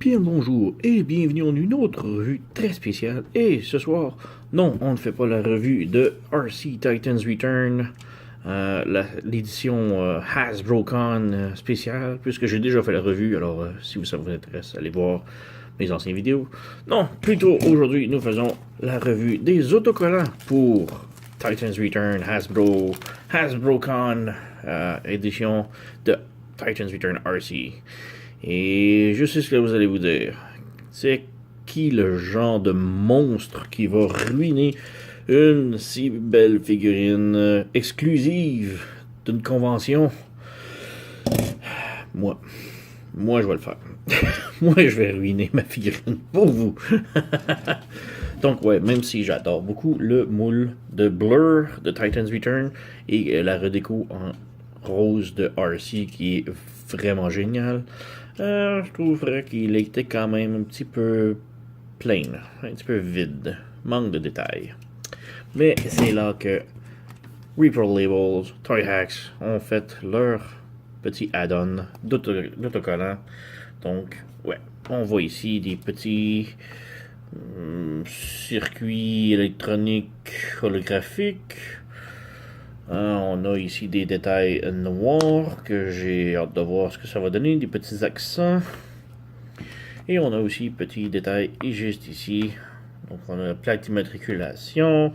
Bien le bonjour et bienvenue en une autre revue très spéciale. Et ce soir, non, on ne fait pas la revue de RC Titans Return, l'édition HasbroCon spéciale, puisque j'ai déjà fait la revue. Alors, si ça vous intéresse, allez voir mes anciennes vidéos. Non, plutôt aujourd'hui, nous faisons la revue des autocollants pour Titans Return HasbroCon édition de Titans Return RC. Et je sais ce que vous allez vous dire. C'est qui le genre de monstre qui va ruiner une si belle figurine exclusive d'une convention? Moi. Moi, je vais le faire. Moi, je vais ruiner ma figurine pour vous. Donc, ouais, même si j'adore beaucoup le moule de Blur de Titans Return et la redéco en rose de RC qui est vraiment génial, je trouverais qu'il était quand même un petit peu plain, un petit peu vide, manque de détails. Mais c'est là que Reaper Labels, Toy Hacks ont fait leur petit add-on d'autocollant. Donc, ouais, on voit ici des petits circuits électroniques holographiques. On a ici des détails noirs que j'ai hâte de voir ce que ça va donner, des petits accents. Et on a aussi petits détails juste ici. Donc on a la plaque d'immatriculation.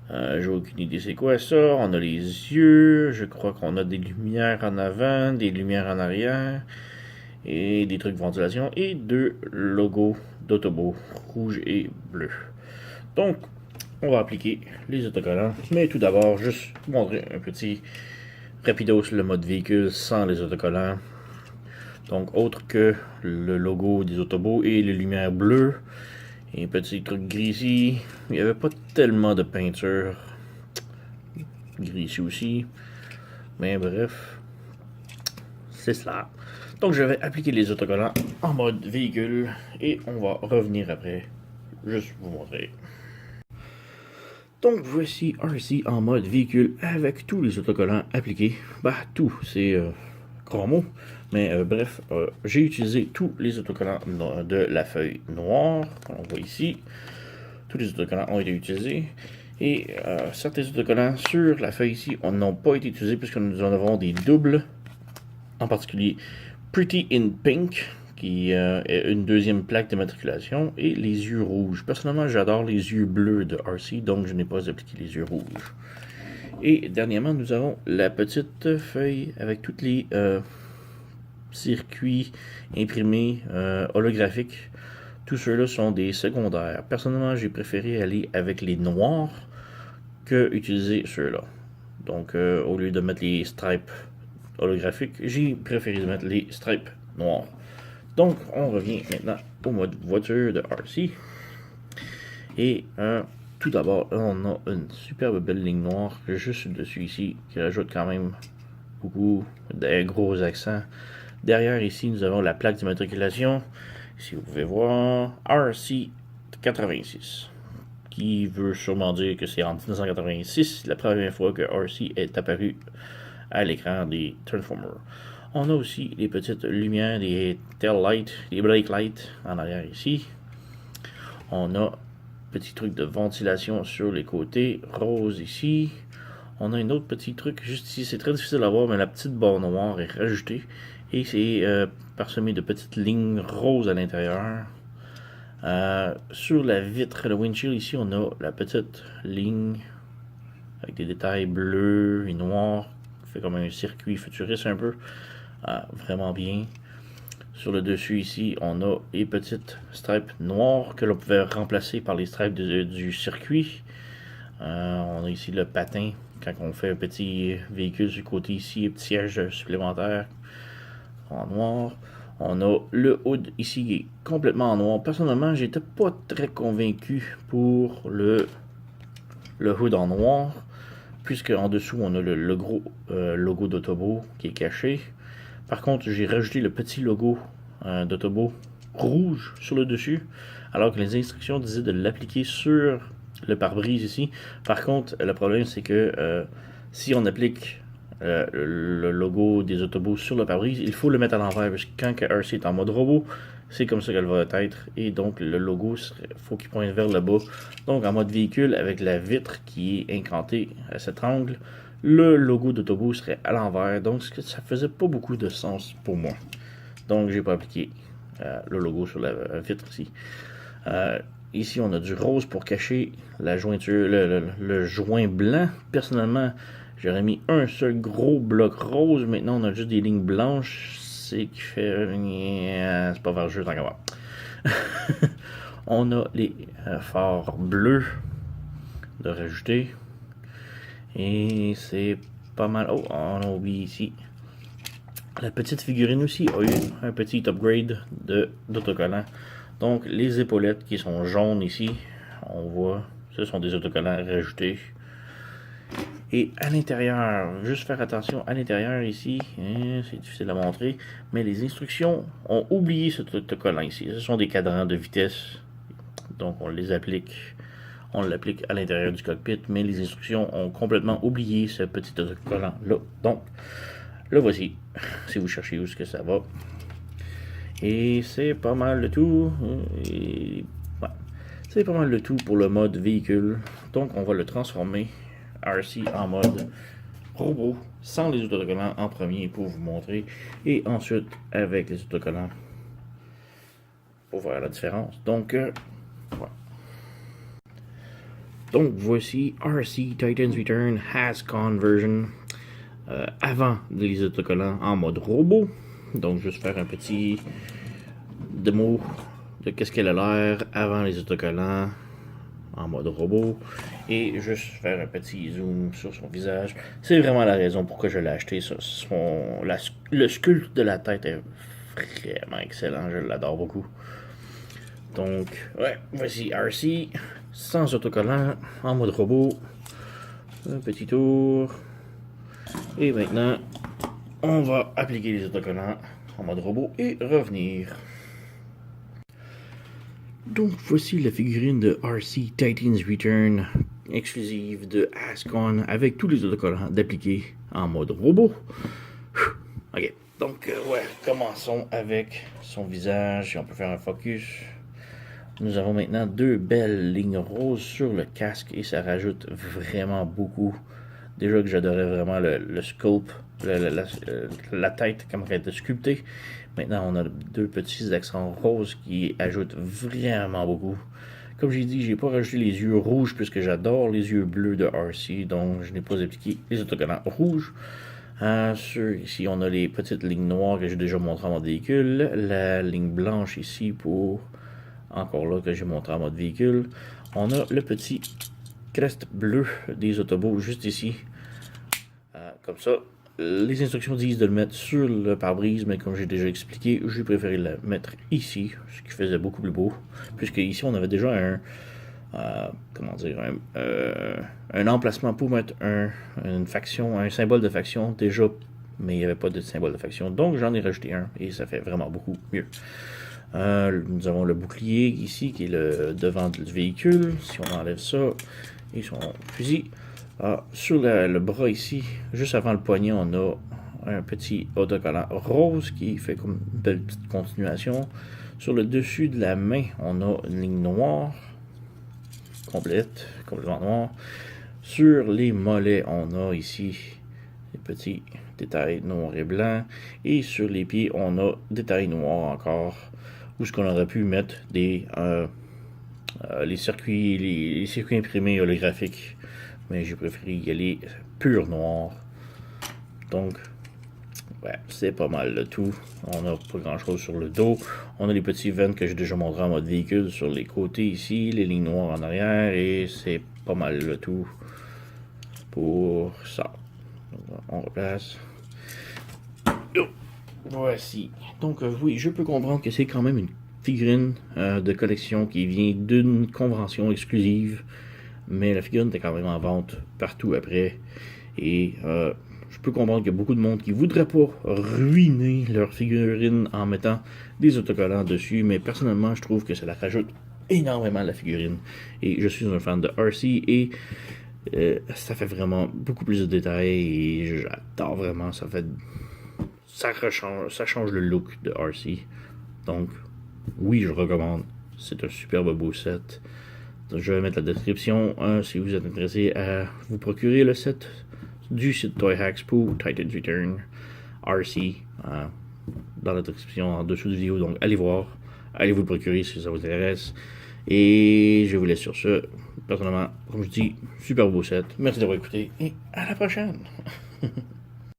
J'ai aucune idée c'est quoi ça. On a les yeux. Je crois qu'on a des lumières en avant, des lumières en arrière. Et des trucs de ventilation. Et deux logos d'Autobo, rouge et bleu. Donc, on va appliquer les autocollants. Mais tout d'abord, juste vous montrer un petit rapidos le mode véhicule sans les autocollants. Donc, autre que le logo des Autobots et les lumières bleues. Et un petit truc gris ici. Il n'y avait pas tellement de peinture. Gris ici aussi. Mais bref, c'est cela. Donc, je vais appliquer les autocollants en mode véhicule. Et on va revenir après. Juste vous montrer. Donc voici RC en mode véhicule avec tous les autocollants appliqués. Bah tout, c'est grand mot. Mais bref, j'ai utilisé tous les autocollants de la feuille noire, qu'on voit ici. Tous les autocollants ont été utilisés. Et certains autocollants sur la feuille ici n'ont pas été utilisés puisque nous en avons des doubles. En particulier Pretty in Pink, qui est une deuxième plaque d'immatriculation, et les yeux rouges. Personnellement, j'adore les yeux bleus de RC, donc je n'ai pas appliqué les yeux rouges. Et dernièrement, nous avons la petite feuille avec tous les circuits imprimés holographiques. Tous ceux-là sont des secondaires. Personnellement, j'ai préféré aller avec les noirs que utiliser ceux-là. Donc, au lieu de mettre les stripes holographiques, j'ai préféré mettre les stripes noirs. Donc, on revient maintenant au mode voiture de RC. Et tout d'abord, on a une superbe belle ligne noire juste dessus ici, qui rajoute quand même beaucoup de gros accents. Derrière ici, nous avons la plaque d'immatriculation. Ici, vous pouvez voir RC 86, qui veut sûrement dire que c'est en 1986, la première fois que RC est apparu à l'écran des Transformers. On a aussi les petites lumières, des tail lights, des brake lights en arrière ici. On a petit truc de ventilation sur les côtés, rose ici. On a un autre petit truc juste ici, c'est très difficile à voir, mais la petite barre noire est rajoutée. Et c'est parsemé de petites lignes roses à l'intérieur. Sur la vitre, le windshield ici, on a la petite ligne avec des détails bleus et noirs. Fait comme un circuit futuriste un peu. Vraiment bien. Sur le dessus ici, on a les petites stripes noires que l'on pouvait remplacer par les stripes du circuit. On a ici le patin quand on fait un petit véhicule sur le côté ici, un petit siège supplémentaire en noir. On a le hood ici qui est complètement en noir. Personnellement, j'étais pas très convaincu pour le hood en noir, puisque en dessous on a le gros logo d'Autobo qui est caché. Par contre, j'ai rajouté le petit logo d'Autobo rouge sur le dessus, alors que les instructions disaient de l'appliquer sur le pare-brise ici. Par contre, le problème c'est que si on applique le logo des autobus sur le pare-brise, il faut le mettre à l'envers, parce que quand RC est en mode robot, c'est comme ça qu'elle va être, et donc le logo, faut qu'il pointe vers le bas. Donc en mode véhicule, avec la vitre qui est incantée à cet angle, le logo d'autobus serait à l'envers, donc ça faisait pas beaucoup de sens pour moi. Donc j'ai pas appliqué le logo sur la vitre ici. Ici, on a du rose pour cacher la jointure, le joint blanc. Personnellement, j'aurais mis un seul gros bloc rose. Maintenant, on a juste des lignes blanches. C'est qui fait... c'est pas vers le jeu, tant qu'à voir. On a les phares bleus de rajouter. Et c'est pas mal... Oh, on a oublié ici. La petite figurine aussi a eu un petit upgrade d'autocollant. Donc, les épaulettes qui sont jaunes ici, on voit, ce sont des autocollants rajoutés. Et à l'intérieur, juste faire attention à l'intérieur ici, c'est difficile à montrer, mais les instructions ont oublié cet autocollant ici. Ce sont des cadrans de vitesse, donc on les applique, on l'applique à l'intérieur du cockpit, mais les instructions ont complètement oublié ce petit autocollant là. Donc, le voici, si vous cherchez où est-ce que ça va. Et c'est pas mal le tout. Et, ouais, c'est pas mal le tout pour le mode véhicule. Donc on va le transformer RC en mode robot sans les autocollants en premier pour vous montrer. Et ensuite avec les autocollants pour voir la différence. Donc, ouais. Donc voici RC Titans Return Has Gone version. Avant les autocollants en mode robot. Donc juste faire un petit démo de qu'est-ce qu'elle a l'air avant les autocollants en mode robot. Et juste faire un petit zoom sur son visage. C'est vraiment la raison pourquoi je l'ai acheté. Le sculpte de la tête est vraiment excellent. Je l'adore beaucoup. Donc, ouais, voici RC sans autocollant en mode robot. Un petit tour. Et maintenant, on va appliquer les autocollants en mode robot et revenir. Donc voici la figurine de RC Titans Return exclusive de Ascon avec tous les autocollants d'appliquer en mode robot. Ok, donc ouais, commençons avec son visage. Si on peut faire un focus. Nous avons maintenant deux belles lignes roses sur le casque et ça rajoute vraiment beaucoup. Déjà que j'adorais vraiment le sculpt, la tête, comment elle était sculptée. Maintenant, on a deux petits accents roses qui ajoutent vraiment beaucoup. Comme j'ai dit, j'ai pas rajouté les yeux rouges puisque j'adore les yeux bleus de RC, donc je n'ai pas appliqué les autocollants rouges. Ici, on a les petites lignes noires que j'ai déjà montrées en mode véhicule. La ligne blanche ici pour, encore là, que j'ai montré en mode véhicule. On a le petit crest bleu des autobots juste ici. Comme ça. Les instructions disent de le mettre sur le pare-brise, mais comme j'ai déjà expliqué, j'ai préféré le mettre ici, ce qui faisait beaucoup plus beau. Puisque ici, on avait déjà un emplacement pour mettre une faction, un symbole de faction déjà, mais il n'y avait pas de symbole de faction. Donc, j'en ai rajouté un et ça fait vraiment beaucoup mieux. Nous avons le bouclier ici qui est le devant du véhicule. Si on enlève ça et son fusil. Sur le bras ici, juste avant le poignet, on a un petit autocollant rose qui fait comme une belle petite continuation. Sur le dessus de la main, on a une ligne noire, complètement noire. Sur les mollets, on a ici des petits détails noirs et blancs. Et sur les pieds, on a des détails noirs encore. Où est-ce qu'on aurait pu mettre les circuits imprimés holographiques. Mais j'ai préféré y aller pur noir. Donc, ouais, c'est pas mal le tout. On n'a pas grand chose sur le dos. On a les petits vents que j'ai déjà montré en mode véhicule sur les côtés ici, les lignes noires en arrière, et c'est pas mal le tout pour ça. Donc, on replace. Voici. Donc, oui, je peux comprendre que c'est quand même une figurine de collection qui vient d'une convention exclusive. Mais la figurine était quand même en vente partout après. Et je peux comprendre qu'il y a beaucoup de monde qui ne voudrait pas ruiner leur figurine en mettant des autocollants dessus. Mais personnellement, je trouve que ça la rajoute énormément à la figurine. Et je suis un fan de RC. Et Ça fait vraiment beaucoup plus de détails et j'adore vraiment. Ça change le look de RC. Donc, oui, je recommande. C'est un superbe beau set. Donc, je vais mettre la description si vous êtes intéressé à vous procurer le set du site Toy Hacks pour Titan's Return RC dans la description en dessous de la vidéo. Donc, allez voir. Allez vous le procurer si ça vous intéresse. Et je vous laisse sur ce. Personnellement, comme je dis, super beau set. Merci d'avoir écouté et à la prochaine.